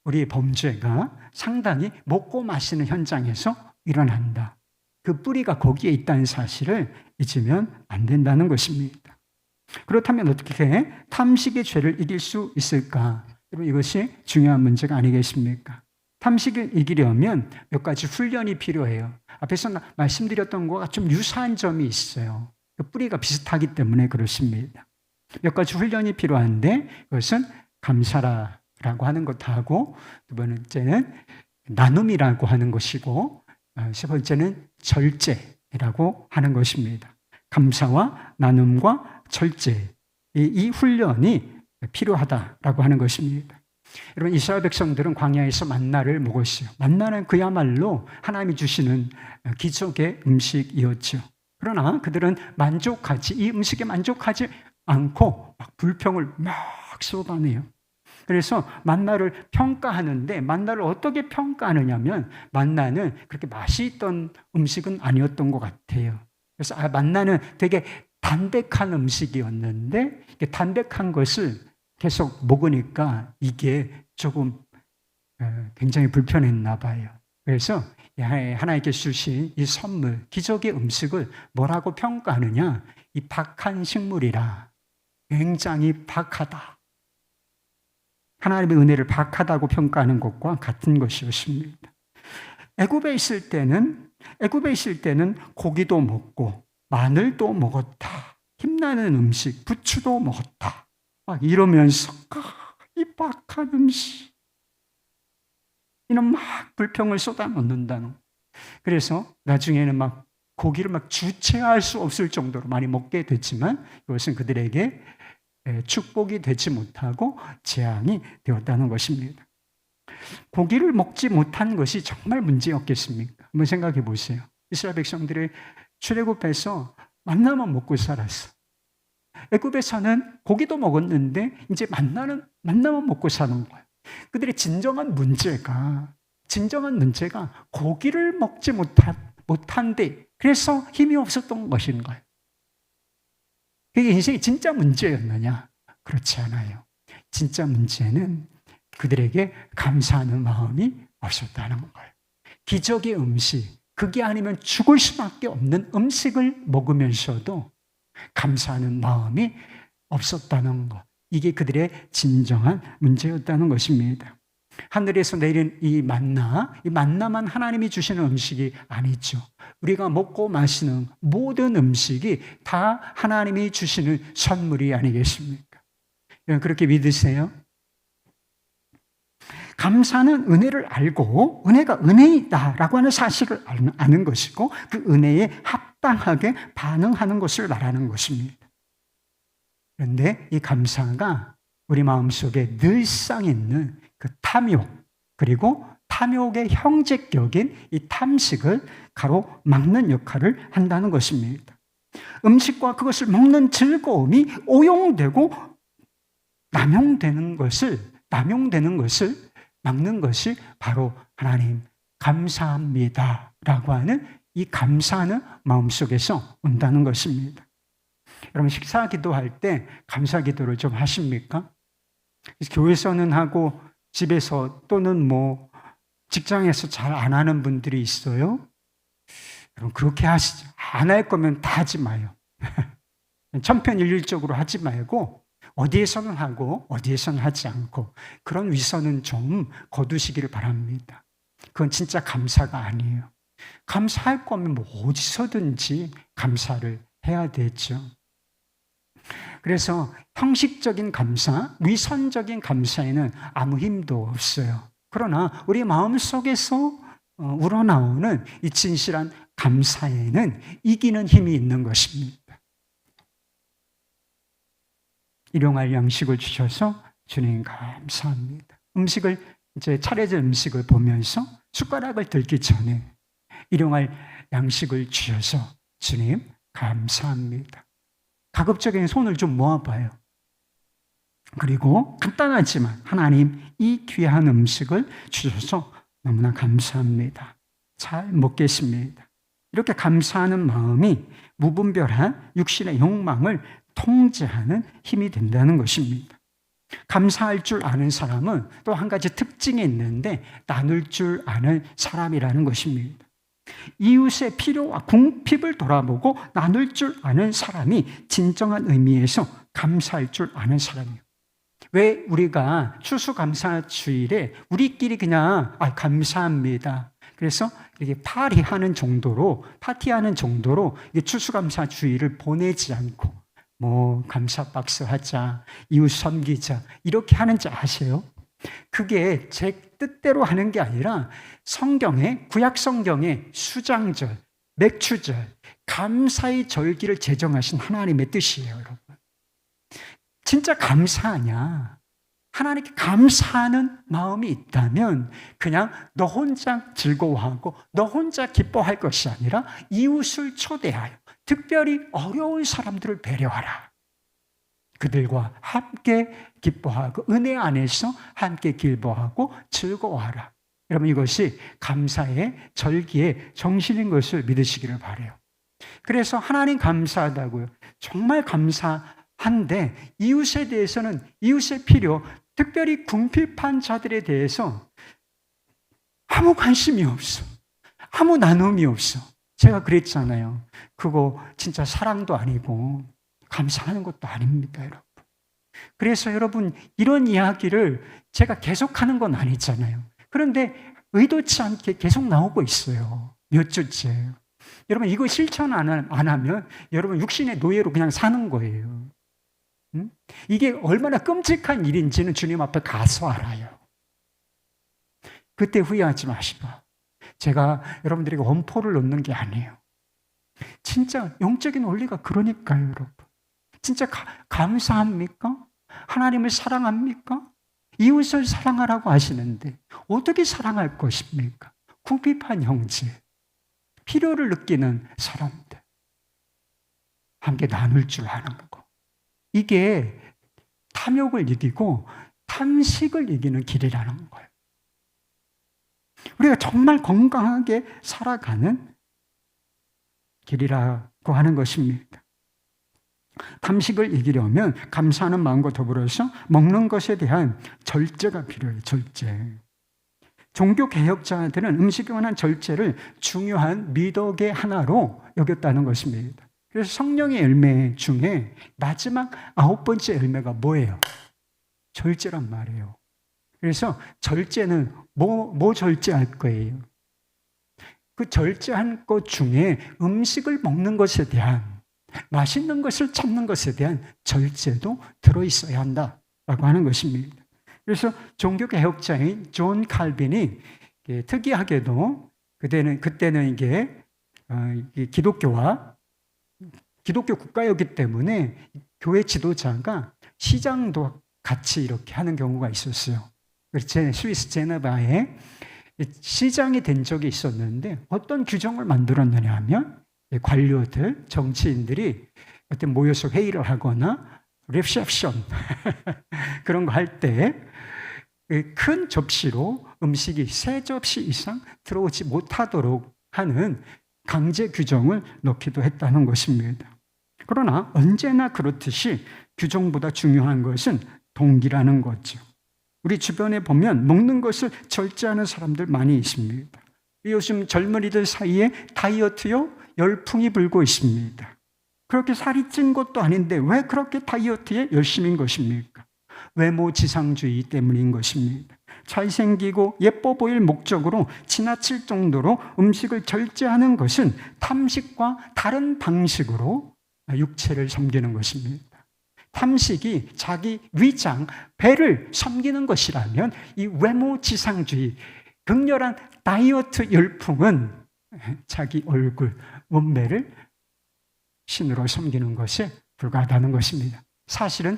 우리의 범죄가 상당히 먹고 마시는 현장에서 일어난다. 그 뿌리가 거기에 있다는 사실을 잊으면 안 된다는 것입니다. 그렇다면 어떻게 탐식의 죄를 이길 수 있을까? 여러분, 이것이 중요한 문제가 아니겠습니까? 탐식을 이기려면 몇 가지 훈련이 필요해요. 앞에서 말씀드렸던 것과 좀 유사한 점이 있어요. 그 뿌리가 비슷하기 때문에 그렇습니다. 몇 가지 훈련이 필요한데 그것은 감사라고 하는 것하고, 두 번째는 나눔이라고 하는 것이고, 세 번째는 절제라고 하는 것입니다. 감사와 나눔과 절제, 이 훈련이 필요하다라고 하는 것입니다. 여러분, 이스라엘 백성들은 광야에서 만나를 먹었어요. 만나는 그야말로 하나님이 주시는 기적의 음식이었죠. 그러나 그들은 이 음식에 만족하지 않고 막 불평을 막 쏟아내요. 그래서 만나를 평가하는데, 만나를 어떻게 평가하느냐면, 만나는 그렇게 맛이 있던 음식은 아니었던 것 같아요. 그래서 만나는 되게 담백한 음식이었는데, 담백한 것을 계속 먹으니까 이게 조금 굉장히 불편했나 봐요. 그래서 하나님께서 주신 이 선물, 기적의 음식을 뭐라고 평가하느냐? 이 박한 식물이라. 굉장히 박하다. 하나님의 은혜를 박하다고 평가하는 것과 같은 것이었습니다. 애굽에 있을 때는 고기도 먹고 마늘도 먹었다. 힘나는 음식, 부추도 먹었다. 막 이러면서 이 박한 음식, 이는 막 불평을 쏟아놓는다는. 그래서 나중에는 막 고기를 막 주체할 수 없을 정도로 많이 먹게 됐지만, 이것은 그들에게 축복이 되지 못하고 재앙이 되었다는 것입니다. 고기를 먹지 못한 것이 정말 문제였겠습니까? 한번 생각해 보세요. 이스라엘 백성들이 출애굽해서 만나만 먹고 살았어. 애굽에서는 고기도 먹었는데 이제 만나만 먹고 사는 거예요. 그들의 진정한 문제가 고기를 먹지 못한데, 그래서 힘이 없었던 것인 거예요. 그게 인생의 진짜 문제였느냐? 그렇지 않아요. 진짜 문제는 그들에게 감사하는 마음이 없었다는 거예요. 기적의 음식, 그게 아니면 죽을 수밖에 없는 음식을 먹으면서도 감사하는 마음이 없었다는 것. 이게 그들의 진정한 문제였다는 것입니다. 하늘에서 내린 이 만나만 하나님이 주시는 음식이 아니죠. 우리가 먹고 마시는 모든 음식이 다 하나님이 주시는 선물이 아니겠습니까? 그렇게 믿으세요? 감사는 은혜를 알고, 은혜가 은혜이다라고 하는 사실을 아는 것이고, 그 은혜에 합당하게 반응하는 것을 말하는 것입니다. 그런데 이 감사가 우리 마음속에 늘상 있는 그 탐욕, 그리고 탐욕의 형제격인 이 탐식을 가로막는 역할을 한다는 것입니다. 음식과 그것을 먹는 즐거움이 오용되고 남용되는 것을 막는 것이 바로 하나님 감사합니다 라고 하는 이 감사하는 마음속에서 온다는 것입니다. 여러분, 식사 기도할 때 감사 기도를 좀 하십니까? 교회에서는 하고 집에서 또는 직장에서 잘 안 하는 분들이 있어요. 여러분, 그렇게 하시죠. 안 할 거면 다 하지 마요. 천편일률적으로 하지 말고 어디에서는 하고 어디에서는 하지 않고, 그런 위선은 좀 거두시기를 바랍니다. 그건 진짜 감사가 아니에요. 감사할 거면 어디서든지 감사를 해야 되죠. 그래서 형식적인 감사, 위선적인 감사에는 아무 힘도 없어요. 그러나 우리 마음속에서 우러나오는 이 진실한 감사에는 이기는 힘이 있는 것입니다. 일용할 양식을 주셔서 주님 감사합니다. 차려진 음식을 보면서 숟가락을 들기 전에 일용할 양식을 주셔서 주님 감사합니다. 가급적인 손을 좀 모아봐요. 그리고 간단하지만 하나님, 이 귀한 음식을 주셔서 너무나 감사합니다. 잘 먹겠습니다. 이렇게 감사하는 마음이 무분별한 육신의 욕망을 통제하는 힘이 된다는 것입니다. 감사할 줄 아는 사람은 또 한 가지 특징이 있는데, 나눌 줄 아는 사람이라는 것입니다. 이웃의 필요와 궁핍을 돌아보고 나눌 줄 아는 사람이 진정한 의미에서 감사할 줄 아는 사람이에요. 왜 우리가 추수감사주일에 우리끼리 그냥 감사합니다. 그래서 이렇게 파티하는 정도로 이게 추수감사주일을 보내지 않고 뭐 감사 박스 하자, 이웃 섬기자 이렇게 하는지 아세요? 그게 제 뜻대로 하는 게 아니라 구약 성경에 수장절, 맥추절, 감사의 절기를 제정하신 하나님의 뜻이에요, 여러분. 진짜 감사하냐? 하나님께 감사하는 마음이 있다면 그냥 너 혼자 즐거워하고 너 혼자 기뻐할 것이 아니라 이웃을 초대하여 특별히 어려운 사람들을 배려하라. 그들과 함께 기뻐하고 은혜 안에서 함께 기뻐하고 즐거워하라. 여러분, 이것이 감사의 절기의 정신인 것을 믿으시기를 바라요. 그래서 하나님 감사하다고요. 정말 감사한데 이웃에 대해서는 이웃의 필요, 특별히 궁핍한 자들에 대해서 아무 관심이 없어. 아무 나눔이 없어. 제가 그랬잖아요. 그거 진짜 사랑도 아니고 감사하는 것도 아닙니다, 여러분. 그래서 여러분, 이런 이야기를 제가 계속하는 건 아니잖아요. 그런데 의도치 않게 계속 나오고 있어요. 몇 주째. 여러분, 이거 실천 안 하면 여러분 육신의 노예로 그냥 사는 거예요. 이게 얼마나 끔찍한 일인지는 주님 앞에 가서 알아요. 그때 후회하지 마시고. 제가 여러분들에게 엄포를 놓는 게 아니에요. 진짜 영적인 원리가 그러니까요, 여러분. 진짜 감사합니까? 하나님을 사랑합니까? 이웃을 사랑하라고 하시는데 어떻게 사랑할 것입니까? 궁핍한 형제, 필요를 느끼는 사람들, 함께 나눌 줄 아는 거. 이게 탐욕을 이기고 탐식을 이기는 길이라는 거예요. 우리가 정말 건강하게 살아가는 길이라고 하는 것입니다. 탐식을 이기려면 감사하는 마음과 더불어서 먹는 것에 대한 절제가 필요해요. 절제. 종교 개혁자들은 음식에 관한 절제를 중요한 미덕의 하나로 여겼다는 것입니다. 그래서 성령의 열매 중에 마지막 9번째 열매가 뭐예요? 절제란 말이에요. 그래서 절제는 뭐 절제할 거예요? 그 절제한 것 중에 음식을 먹는 것에 대한, 맛있는 것을 찾는 것에 대한 절제도 들어있어야 한다라고 하는 것입니다. 그래서 종교개혁자인 존 칼빈이 특이하게도 그때는 이게 기독교 국가였기 때문에 교회 지도자가 시장도 같이 이렇게 하는 경우가 있었어요. 그래서 스위스 제네바에 시장이 된 적이 있었는데 어떤 규정을 만들었느냐 하면 관료들, 정치인들이 어떤 모여서 회의를 하거나 리셉션 그런 거 할 때 큰 접시로 음식이 3접시 이상 들어오지 못하도록 하는 강제 규정을 넣기도 했다는 것입니다. 그러나 언제나 그렇듯이 규정보다 중요한 것은 동기라는 거죠. 우리 주변에 보면 먹는 것을 절제하는 사람들 많이 있습니다. 요즘 젊은이들 사이에 다이어트요? 열풍이 불고 있습니다. 그렇게 살이 찐 것도 아닌데 왜 그렇게 다이어트에 열심인 것입니까? 외모 지상주의 때문인 것입니다. 잘생기고 예뻐 보일 목적으로 지나칠 정도로 음식을 절제하는 것은 탐식과 다른 방식으로 육체를 섬기는 것입니다. 탐식이 자기 위장, 배를 섬기는 것이라면 이 외모 지상주의, 극렬한 다이어트 열풍은 자기 얼굴, 몸매를 신으로 섬기는 것에 불과하다는 것입니다. 사실은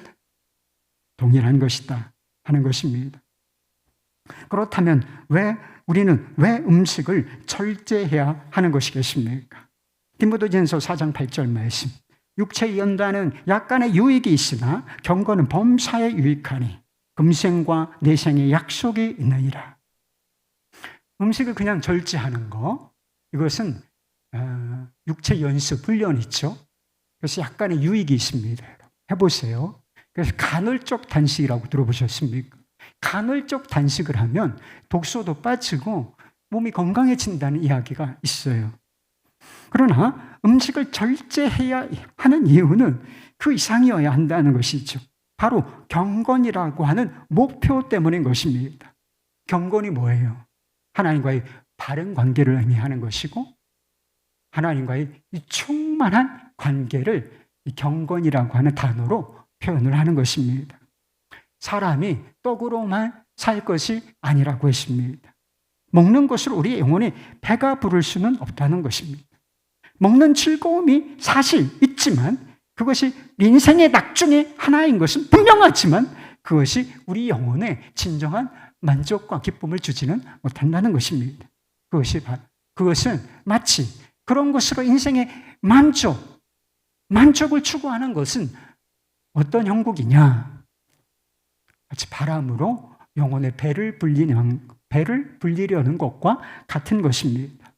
동일한 것이다 하는 것입니다. 그렇다면 우리는 왜 음식을 절제해야 하는 것이겠습니까? 디모데전서 4장 8절 말씀. 육체의 연단은 약간의 유익이 있으나 경건은 범사에 유익하니 금생과 내생의 약속이 있느니라. 음식을 그냥 절제하는 거, 이것은 육체 연습, 훈련이죠. 그래서 약간의 유익이 있습니다. 해보세요. 그래서 간헐적 단식이라고 들어보셨습니까? 간헐적 단식을 하면 독소도 빠지고 몸이 건강해진다는 이야기가 있어요. 그러나 음식을 절제해야 하는 이유는 그 이상이어야 한다는 것이죠. 바로 경건이라고 하는 목표 때문인 것입니다. 경건이 뭐예요? 하나님과의 바른 관계를 의미하는 것이고 하나님과의 이 충만한 관계를 이 경건이라고 하는 단어로 표현을 하는 것입니다. 사람이 떡으로만 살 것이 아니라고 했습니다. 먹는 것으로 우리의 영혼이 배가 부를 수는 없다는 것입니다. 먹는 즐거움이 사실 있지만 그것이 인생의 낙중의 하나인 것은 분명하지만 그것이 우리 영혼에 진정한 만족과 기쁨을 주지는 못한다는 것입니다. 그것은 마치 그런 것으로 인생의 만족을 추구하는 것은 어떤 형국이냐? 마치 바람으로 영혼의 배를 불리려는 것과 같은 것입니다.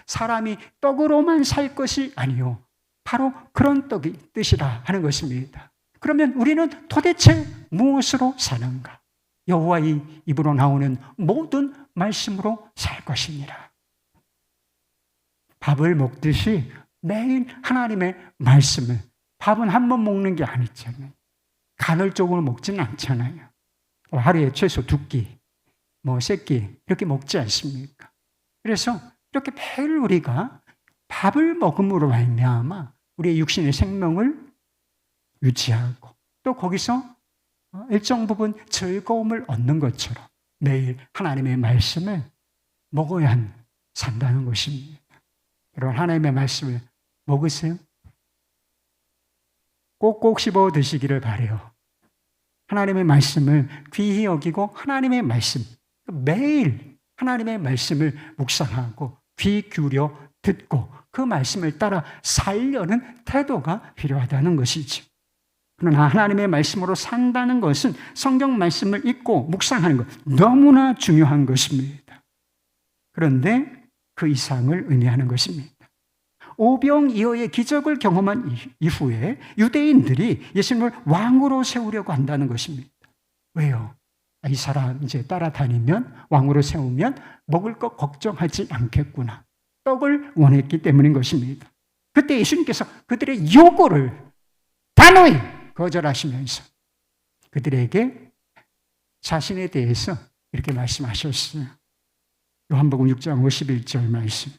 사람이 떡으로만 살 것이 아니요 바로 그런 뜻이라 하는 것입니다. 그러면 우리는 도대체 무엇으로 사는가? 여호와의 입으로 나오는 모든 말씀으로 살 것이니라. 밥을 먹듯이 매일 하나님의 말씀을, 밥은 한 번 먹는 게 아니잖아요. 간헐적으로 먹지는 않잖아요. 하루에 최소 2끼, 3끼 이렇게 먹지 않습니까? 그래서 이렇게 매일 우리가 밥을 먹음으로 말미암아 우리의 육신의 생명을 유지하고 또 거기서 일정 부분 즐거움을 얻는 것처럼 매일 하나님의 말씀을 먹어야 산다는 것입니다. 여러분, 하나님의 말씀을 먹으세요? 꼭꼭 씹어 드시기를 바라요. 하나님의 말씀을 귀히 여기고 하나님의 말씀, 매일 하나님의 말씀을 묵상하고 귀 기울여 듣고 그 말씀을 따라 살려는 태도가 필요하다는 것이죠. 그러나 하나님의 말씀으로 산다는 것은 성경 말씀을 읽고 묵상하는 것 너무나 중요한 것입니다. 그런데 그 이상을 의미하는 것입니다. 오병이어의 기적을 경험한 이후에 유대인들이 예수님을 왕으로 세우려고 한다는 것입니다. 왜요? 이 사람 이제 따라다니면 왕으로 세우면 먹을 것 걱정하지 않겠구나. 떡을 원했기 때문인 것입니다. 그때 예수님께서 그들의 요구를 단호히 거절하시면서 그들에게 자신에 대해서 이렇게 말씀하셨어요. 요한복음 6장 51절 말씀.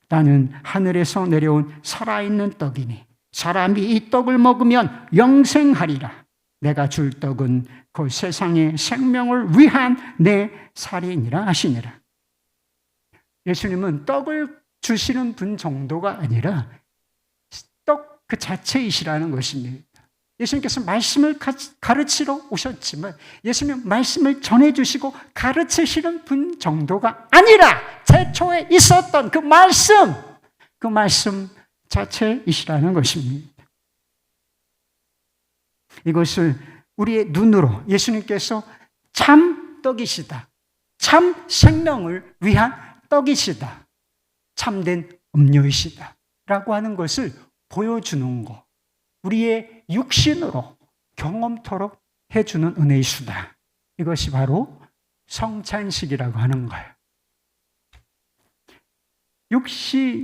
나는 하늘에서 내려온 살아있는 떡이니 사람이 이 떡을 먹으면 영생하리라. 내가 줄 떡은 그 세상의 생명을 위한 내 살이니라 하시니라. 예수님은 떡을 주시는 분 정도가 아니라 떡 그 자체이시라는 것입니다. 예수님께서 말씀을 가르치러 오셨지만 예수님 말씀을 전해주시고 가르치시는 분 정도가 아니라 태초에 있었던 그 말씀 자체이시라는 것입니다. 이것을 우리의 눈으로 예수님께서 참 떡이시다, 참 생명을 위한 떡이시다, 참된 음료이시다 라고 하는 것을 보여주는 것, 우리의 육신으로 경험토록 해주는 은혜의 수다. 이것이 바로 성찬식이라고 하는 거예요.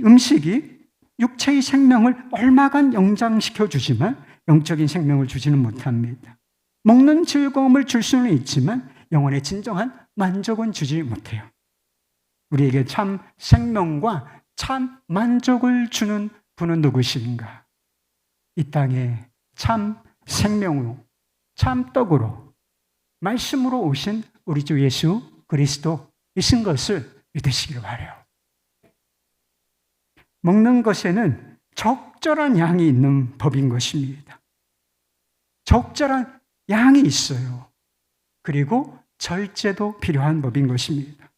음식이 육체의 생명을 얼마간 영장시켜 주지만 영적인 생명을 주지는 못합니다. 먹는 즐거움을 줄 수는 있지만 영혼의 진정한 만족은 주지 못해요. 우리에게 참 생명과 참 만족을 주는 분은 누구신가? 이 땅에 참 생명으로, 참 떡으로, 말씀으로 오신 우리 주 예수 그리스도이신 것을 믿으시길 바라요. 먹는 것에는 적절한 양이 있는 법인 것입니다. 적절한 양이 있어요. 그리고 절제도 필요한 법인 것입니다.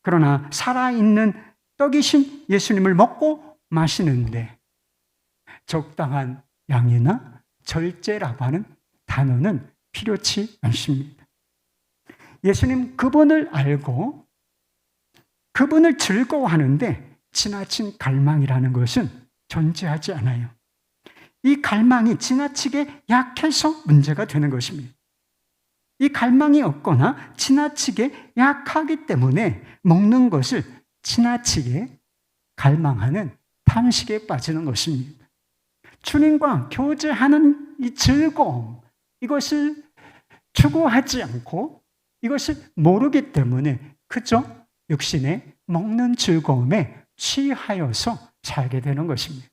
그러나 살아있는 떡이신 예수님을 먹고 마시는데 적당한 양이나 절제라고 하는 단어는 필요치 않습니다. 예수님 그분을 알고 그분을 즐거워하는데 지나친 갈망이라는 것은 존재하지 않아요. 이 갈망이 지나치게 약해서 문제가 되는 것입니다. 이 갈망이 없거나 지나치게 약하기 때문에 먹는 것을 지나치게 갈망하는 탐식에 빠지는 것입니다. 주님과 교제하는 이 즐거움, 이것을 추구하지 않고 이것을 모르기 때문에 그저 육신의 먹는 즐거움에 취하여서 살게 되는 것입니다.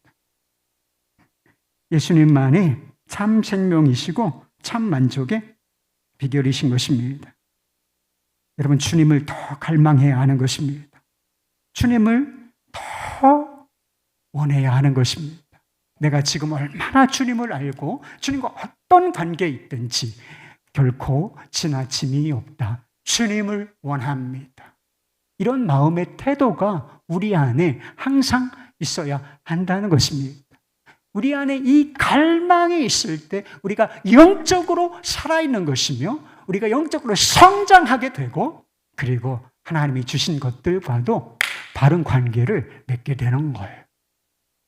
예수님만이 참 생명이시고 참 만족의 비결이신 것입니다. 여러분, 주님을 더 갈망해야 하는 것입니다. 주님을 더 원해야 하는 것입니다. 내가 지금 얼마나 주님을 알고 주님과 어떤 관계에 있든지 결코 지나침이 없다. 주님을 원합니다. 이런 마음의 태도가 우리 안에 항상 있어야 한다는 것입니다. 우리 안에 이 갈망이 있을 때 우리가 영적으로 살아있는 것이며 우리가 영적으로 성장하게 되고 그리고 하나님이 주신 것들과도 바른 관계를 맺게 되는 거예요.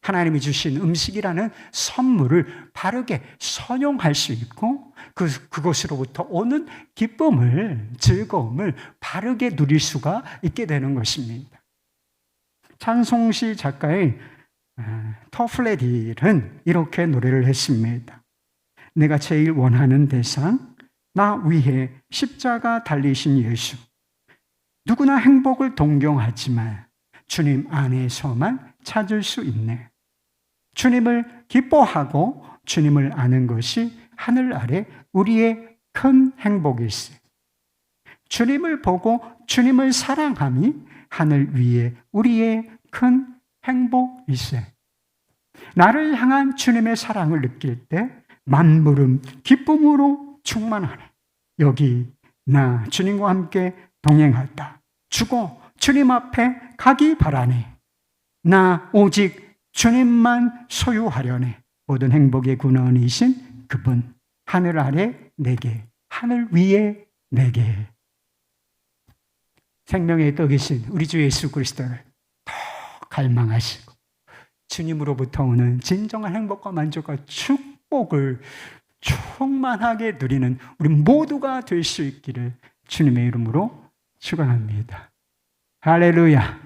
하나님이 주신 음식이라는 선물을 바르게 선용할 수 있고 그것으로부터 오는 기쁨을, 즐거움을 바르게 누릴 수가 있게 되는 것입니다. 찬송시 작가의 터플레딜은 이렇게 노래를 했습니다. 내가 제일 원하는 대상, 나 위해 십자가 달리신 예수. 누구나 행복을 동경하지만 주님 안에서만 찾을 수 있네. 주님을 기뻐하고 주님을 아는 것이 하늘 아래 우리의 큰 행복일세. 주님을 보고 주님을 사랑함이 하늘 위에 우리의 큰 행복일세. 나를 향한 주님의 사랑을 느낄 때 만물은 기쁨으로 충만하네. 여기 나 주님과 함께 동행하다. 죽어 주님 앞에 가기 바라네. 나 오직 주님만 소유하려네. 모든 행복의 근원이신 그분, 하늘 아래 내게, 하늘 위에 내게. 생명의 떡이신 우리 주 예수 그리스도를 더 갈망하시고 주님으로부터 오는 진정한 행복과 만족과 축복을 충만하게 누리는 우리 모두가 될 수 있기를 주님의 이름으로 축원합니다. 할렐루야.